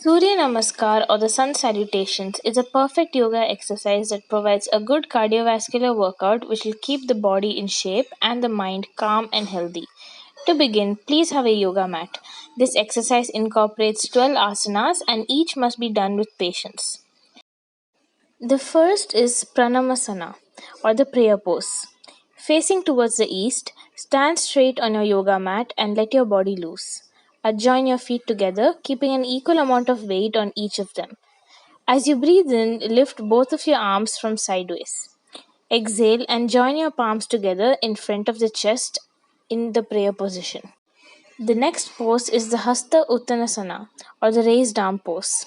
Surya Namaskar or the Sun Salutations is a perfect yoga exercise that provides a good cardiovascular workout which will keep the body in shape and the mind calm and healthy. To begin, please have a yoga mat. This exercise incorporates 12 asanas and each must be done with patience. The first is Pranamasana or the prayer pose. Facing towards the east, stand straight on your yoga mat and let your body loose. Join your feet together, keeping an equal amount of weight on each of them. As you breathe in, lift both of your arms from sideways. Exhale and join your palms together in front of the chest in the prayer position. The next pose is the Hasta Uttanasana or the raised arm pose.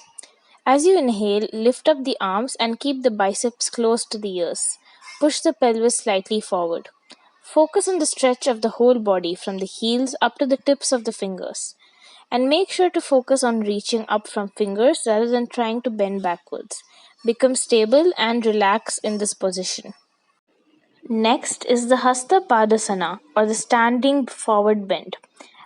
As you inhale, lift up the arms and keep the biceps close to the ears. Push the pelvis slightly forward. Focus on the stretch of the whole body from the heels up to the tips of the fingers. And make sure to focus on reaching up from fingers rather than trying to bend backwards. Become stable and relax in this position. Next is the Hasta Padasana or the standing forward bend.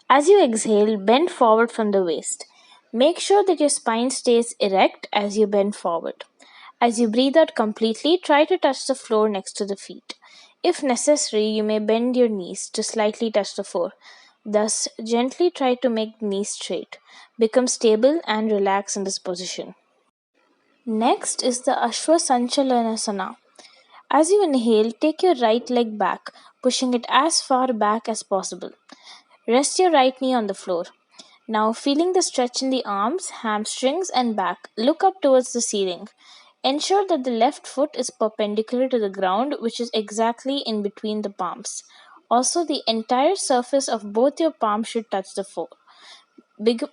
As you exhale, bend forward from the waist. Make sure that your spine stays erect as you bend forward. As you breathe out completely, try to touch the floor next to the feet. If necessary, you may bend your knees to slightly touch the floor. Thus, gently try to make the knees straight. Become stable and relax in this position. Next is the Ashwa Sanchalanasana. As you inhale, take your right leg back, pushing it as far back as possible. Rest your right knee on the floor. Now, feeling the stretch in the arms, hamstrings, and back, look up towards the ceiling. Ensure that the left foot is perpendicular to the ground, which is exactly in between the palms. Also, the entire surface of both your palms should touch the floor.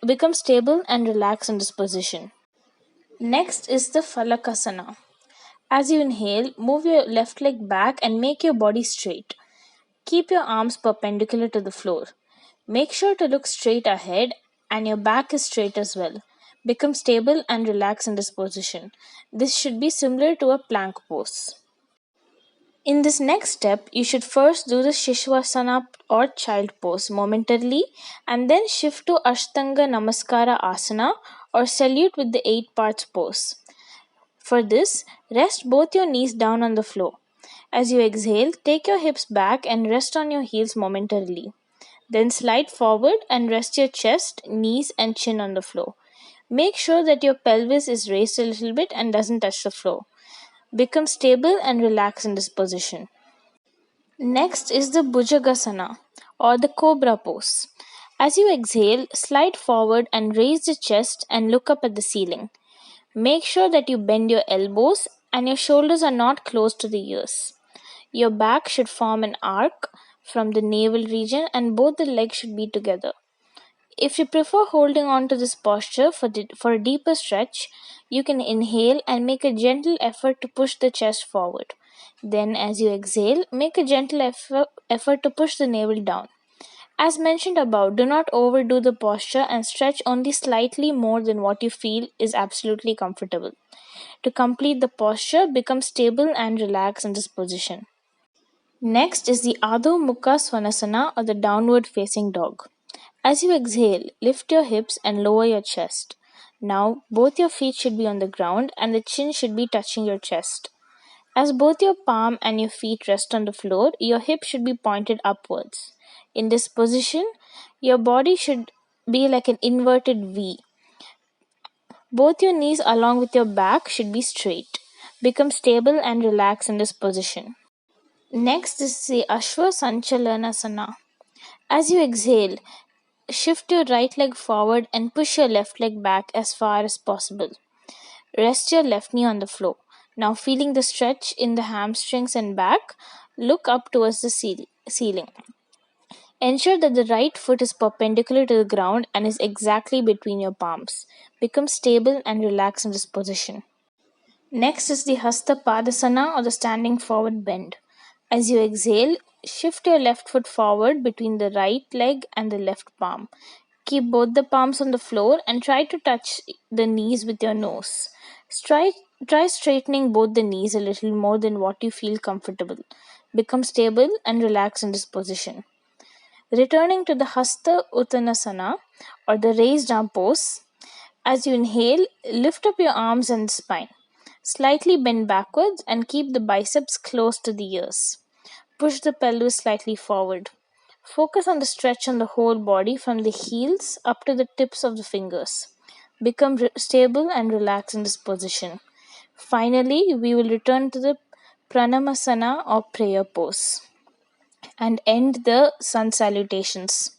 Become stable and relax in this position. Next is the Falakasana. As you inhale, move your left leg back and make your body straight. Keep your arms perpendicular to the floor. Make sure to look straight ahead and your back is straight as well. Become stable and relax in this position. This should be similar to a plank pose. In this next step, you should first do the Shishvasana or child pose momentarily and then shift to Ashtanga Namaskara Asana or salute with the 8 parts pose. For this, rest both your knees down on the floor. As you exhale, take your hips back and rest on your heels momentarily. Then slide forward and rest your chest, knees, and chin on the floor. Make sure that your pelvis is raised a little bit and doesn't touch the floor. Become stable and relax in this position. Next is the Bhujagasana or the Cobra pose. As you exhale, slide forward and raise the chest and look up at the ceiling. Make sure that you bend your elbows and your shoulders are not close to the ears. Your back should form an arc from the navel region and both the legs should be together. If you prefer holding on to this posture for a deeper stretch, you can inhale and make a gentle effort to push the chest forward. Then, as you exhale, make a gentle effort to push the navel down. As mentioned above, do not overdo the posture and stretch only slightly more than what you feel is absolutely comfortable. To complete the posture, become stable and relax in this position. Next is the Adho Mukha Svanasana or the downward facing dog. As you exhale, lift your hips and lower your chest. Now, both your feet should be on the ground and the chin should be touching your chest. As both your palm and your feet rest on the floor, your hips should be pointed upwards. In this position, your body should be like an inverted V. Both your knees along with your back should be straight. Become stable and relax in this position. Next is the Ashwa Sanchalanasana. As you exhale, shift your right leg forward and push your left leg back as far as possible. Rest your left knee on the floor. Now, feeling the stretch in the hamstrings and back, look up towards the ceiling. Ensure that the right foot is perpendicular to the ground and is exactly between your palms. Become stable and relax in this position. Next is the Hasta Padasana or the standing forward bend. As you exhale, shift your left foot forward between the right leg and the left palm. Keep both the palms on the floor and try to touch the knees with your nose. Try, try straightening both the knees a little more than what you feel comfortable. Become stable and relax in this position. Returning to the Hasta Uttanasana or the raised arm pose. As you inhale, lift up your arms and spine. Slightly bend backwards and keep the biceps close to the ears. Push the pelvis slightly forward. Focus on the stretch on the whole body from the heels up to the tips of the fingers. Become stable and relax in this position. Finally, we will return to the Pranamasana or prayer pose and end the sun salutations.